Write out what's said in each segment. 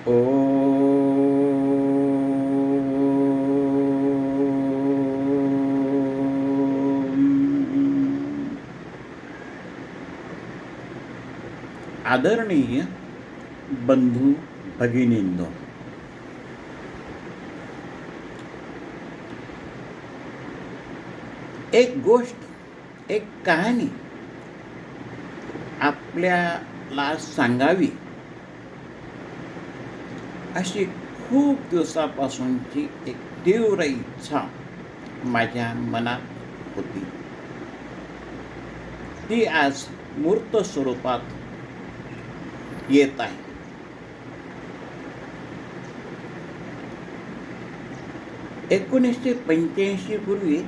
ओ आदरणीय बंधू भगिनींनो, एक गोष्ट, एक कहाणी आपल्याला सांगावी अशी खूप दिवसापासूनची एक तीव्र इच्छा माझ्या मनात होती. ती आज मूर्त स्वरूपात येत आहे. एकोणीसशे 85 पूर्वी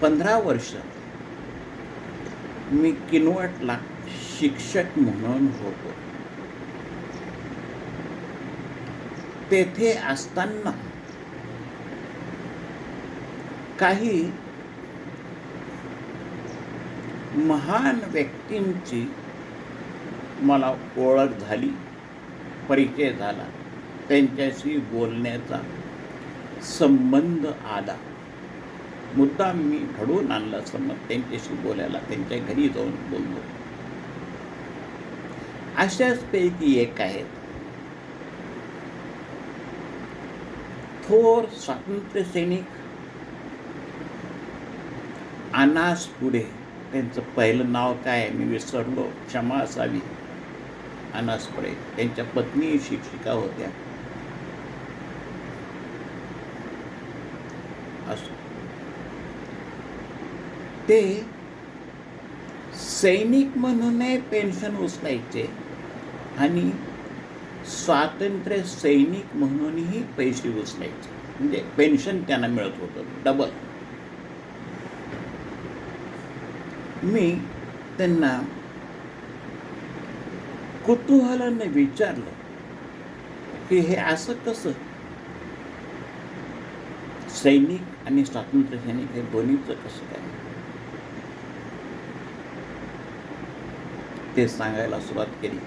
15 वर्ष मी किनवटला शिक्षक म्हणून होतो. तेथे असताना काही महान व्यक्तींची मला ओळख झाली, परिचय झाला, त्यांच्याशी बोलण्याचा संबंध आला. मुद्दाम मी घडवून आणला समज त्यांच्याशी बोलायला, त्यांच्या घरी जाऊन बोललो. अशाच पैकी एक आहेत थोर स्वातंत्र्य सैनिक अनास पुढे. त्यांचं पहिलं नाव काय मी विसरलो, क्षमा असावी. अनास पुढे. त्यांच्या पत्नी शिक्षिका होत्या. ते सैनिक म्हणूनही पेन्शन उचलायचे आणि स्वातंत्र्य सैनिक म्हणूनही पैसे उचलायचे. म्हणजे पेन्शन त्यांना मिळत होतं डबल. मी त्यांना कुतूहलाने विचारलं की हे असं कसं, सैनिक आणि स्वातंत्र्य सैनिक हे दोन्हीचं कसं काय? ते सांगायला सुरुवात केली.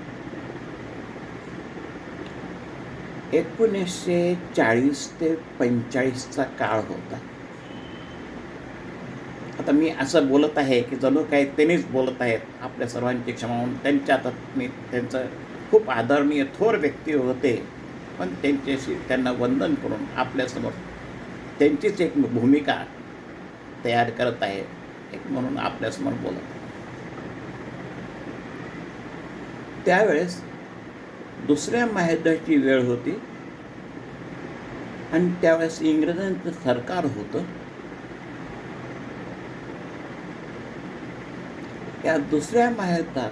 1940 ते 45चा काळ होता. आता मी असं बोलत आहे की जणू काही त्यांनीच बोलत आहेत. आपल्या सर्वांची क्षमा म्हणून त्यांच्या आता मी त्यांचं खूप आदरणीय थोर व्यक्ती होते, पण त्यांच्याशी त्यांना वंदन करून आपल्यासमोर त्यांचीच एक भूमिका तयार करत आहे एक म्हणून आपल्यासमोर बोलत आहे. त्यावेळेस दुसऱ्या महायुद्धाची वेळ होती आणि त्यावेळेस इंग्रजांचं सरकार होतं. या दुसऱ्या महायुद्धात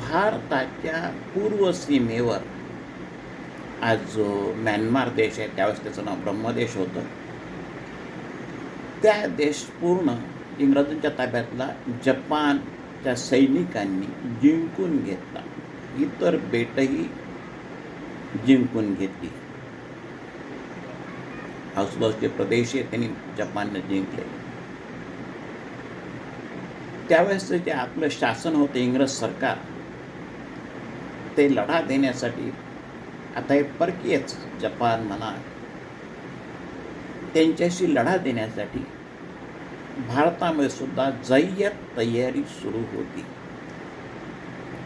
भारताच्या पूर्व सीमेवर आज जो म्यानमार देश आहे, त्यावेळेस त्याचं नाव ब्रह्मदेश होतं, त्या देश पूर्ण इंग्रजांच्या ताब्यातला जपानच्या सैनिकांनी जिंकून घेतला. इतर बेटही जिंकून घेतली. आसपासचे प्रदेश त्यांनी जपानने जिंकले. त्यावेळेस जे आपलं शासन होतं, इंग्रज सरकार, ते लढा देण्यासाठी आता हे परकीयच जपान म्हणा, त्यांच्याशी लढा देण्यासाठी भारतामध्ये सुद्धा जय्यत तयारी सुरू होती.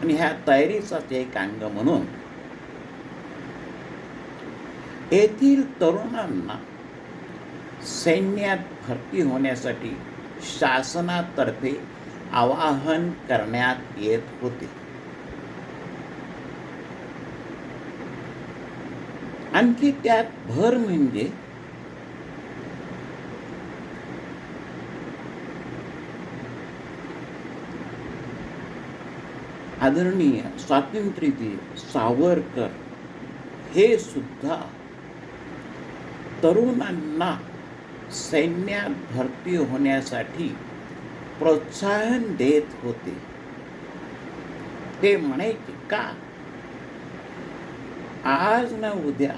आणि ह्या तयारीचाच एक अंग म्हणून येथील तरुणांना सैन्यात भरती होण्यासाठी शासनातर्फे आवाहन करण्यात येत होते. आणखी त्यात भर म्हणजे आदरणीय स्वातंत्र्यवीर सावरकर हे सुद्धा तरुणांना सैन्यात भरती होण्यासाठी प्रोत्साहन देत होते. ते म्हणायचे का आज ना उद्या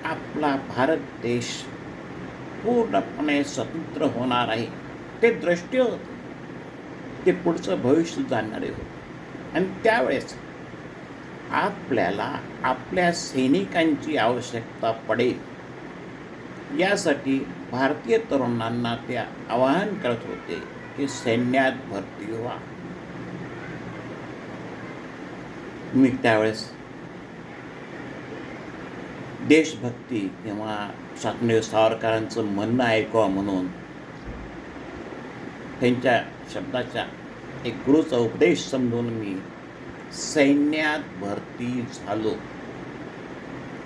आपला भारत देश पूर्णपणे स्वतंत्र होणार आहे. ते दृष्टी होते, ते पुढचं भविष्य जाणणारे होते. आणि त्यावेळेस आपल्याला आपल्या सैनिकांची आवश्यकता पडेल यासाठी भारतीय तरुणांना ते आवाहन करत होते की सैन्यात भरती व्हा. मी त्यावेळेस देशभक्ती किंवा स्वातंत्र्य सावरकरांचं म्हणणं ऐकावं म्हणून त्यांच्या शब्दाचा एक गुरुचा उपदेश समजून मी सैन्यात भरती झालो.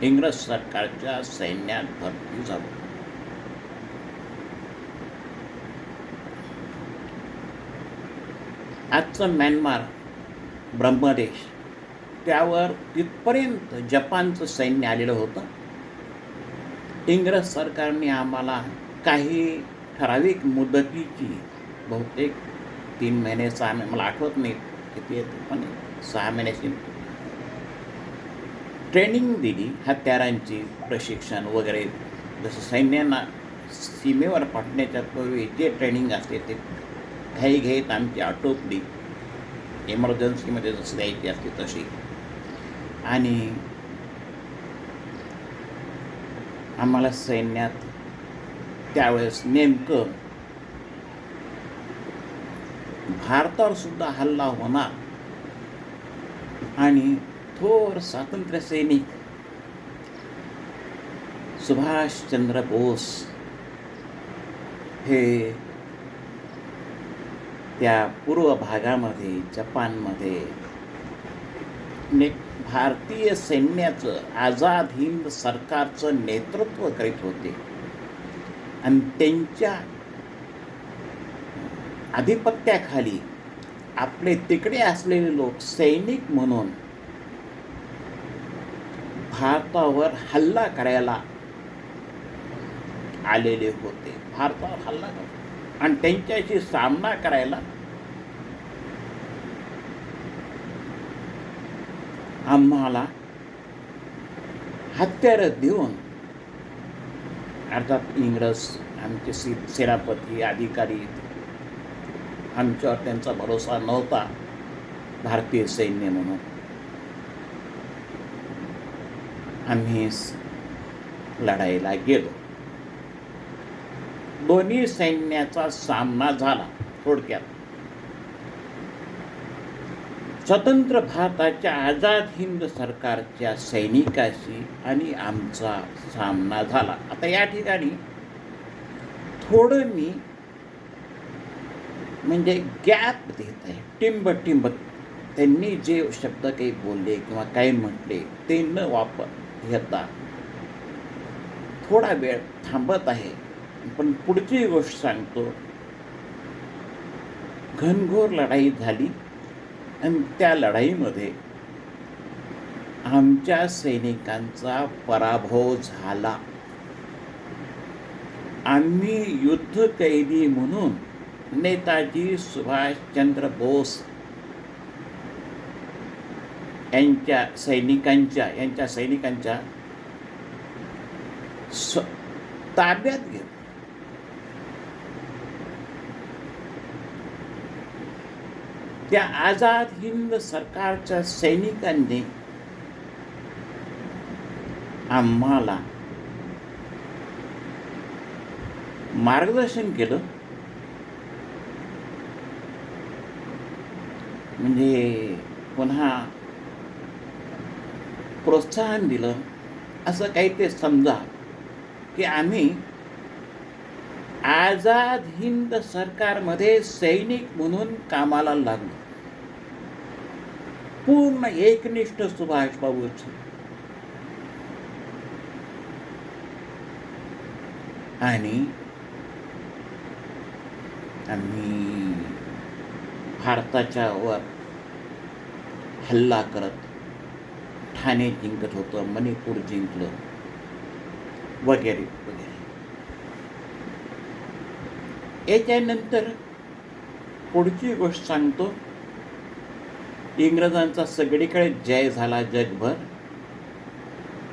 इंग्रज सरकारच्या सैन्यात भरती झालो. आजचं म्यानमार ब्रह्मदेश त्यावर तिथपर्यंत जपानचं सैन्य आलेलं होतं. इंग्रज सरकारने आम्हाला काही ठराविक मुदतीची बहुतेक 3 महिने 6 महिने मला आठवत नाही किती येते पण 6 महिन्याची ट्रेनिंग दिली. हत्यारांची प्रशिक्षण वगैरे जसं सैन्यांना सीमेवर पाठवण्याच्या पूर्वी जे ट्रेनिंग असते ते घाईघाईत आमची आटोपली. इमर्जन्सीमध्ये जसं द्यायची असते तशी. आणि आम्हाला सैन्यात त्यावेळेस नेमकं भारतावर सुद्धा हल्ला होणार आणि थोर स्वातंत्र्य सैनिक सुभाषचंद्र बोस हे त्या पूर्व भागामध्ये जपानमध्ये भारतीय सैन्याचं आझाद हिंद सरकारचं नेतृत्व करीत होते आणि त्यांच्या आधिपत्याखाली आपले तिकडे असलेले लोक सैनिक म्हणून भारतावर हल्ला करायला आलेले होते. भारतावर हल्ला आणि त्यांच्याशी सामना करायला आम्हाला हत्यारं देऊन अर्थात इंग्रज आमचे सेनापती अधिकारी आमच्यावर त्यांचा भरोसा नव्हता. भारतीय सैन्य म्हणून आम्ही लढाईला गेलो. दोन्ही सैन्याचा सामना झाला. थोडक्यात स्वतंत्र भारताच्या आझाद हिंद सरकारच्या सैनिकाशी आणि आमचा सामना झाला. आता या ठिकाणी थोडं मी म्हणजे गॅप देत आहे. टिंब त्यांनी जे शब्द काही बोलले किंवा काही म्हटले ते न घेता थोडा वेळ थांबत आहे. पण पुढची गोष्ट सांगतो. घनघोर लढाई झाली आणि त्या लढाईमध्ये आमच्या सैनिकांचा पराभव झाला. आम्ही युद्ध कैदी म्हणून नेताजी सुभाषचंद्र बोस यांच्या सैनिकांच्या ताब्यात घेतलं. त्या आझाद हिंद सरकारच्या सैनिकांनी आम्हाला मार्गदर्शन केलं. म्हणजे पुन्हा प्रोत्साहन दिलं. असं काही ते समजा की आम्ही आझाद हिंद सरकारमध्ये सैनिक म्हणून कामाला लागलो. पूर्ण एकनिष्ठ सुभाष बाबूच. आणि आम्ही भारताच्या वर हल्ला करत ठाणे जिंकत होतं, मणिपूर जिंकलं वगैरे वगैरे. याच्यानंतर पुढची गोष्ट सांगतो. इंग्रजांचा सगळीकडे जय झाला. जगभर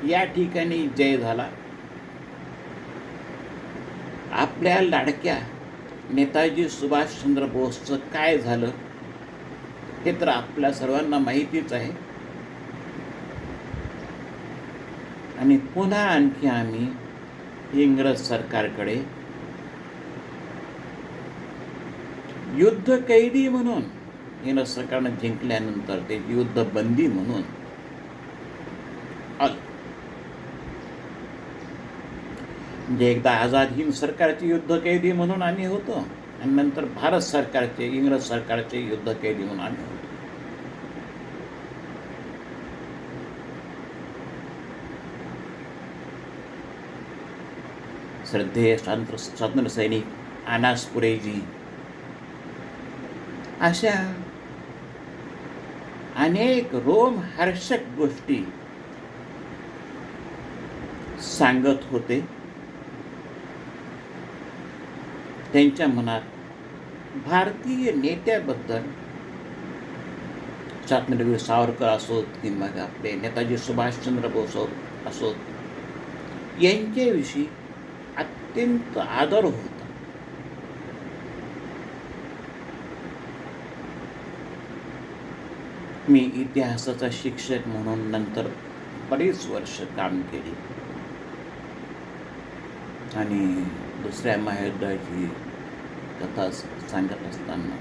या ठिकाणी जय झाला. आपल्या लाडक्या नेताजी सुभाषचंद्र बोसचं काय झालं हे तर आपल्या सर्वांना माहितीच आहे. आणि पुन्हा आणखी आम्ही इंग्रज सरकारकडे युद्ध कैदी म्हणून, इंग्रज सरकारनं जिंकल्यानंतर ते युद्धबंदी म्हणून आलो. म्हणजे एकदा आझाद हिंद सरकारचे युद्ध कैदी म्हणून आम्ही होतो आणि नंतर भारत सरकारचे, इंग्रज सरकारचे युद्ध कैदी म्हणून आम्ही होतो. श्रद्धेय स्वातंत्र्य सैनिक आनास कुरेजी अशा अनेक रोमहर्षक गोष्टी सांगत होते. त्यांच्या मनात भारतीय नेत्याबद्दल, स्वातंत्र्यवीर सावरकर असोत किंवा आपले नेताजी सुभाषचंद्र बोस असोत, यांच्याविषयी अत्यंत आदर होता. मी इतिहासाचा शिक्षक म्हणून नंतर बरीच वर्ष काम केली आणि दुसऱ्या महायुद्धाची कथा सांगत असताना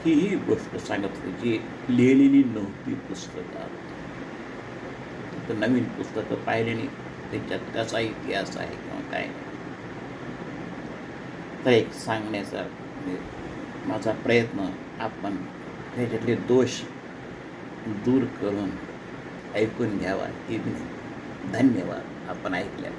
ही गोष्ट सांगत होती जी लिहिलेली नव्हती पुस्तकात. तर नवीन पुस्तकं पाहिली नाही, त्याच्यात कसा इतिहास आहे किंवा काय, तर एक सांगण्याचा माझा प्रयत्न, आपण त्याच्यातले दोष दूर करून ऐकून घ्यावा ही विनंती. धन्यवाद. आपण ऐकल्या.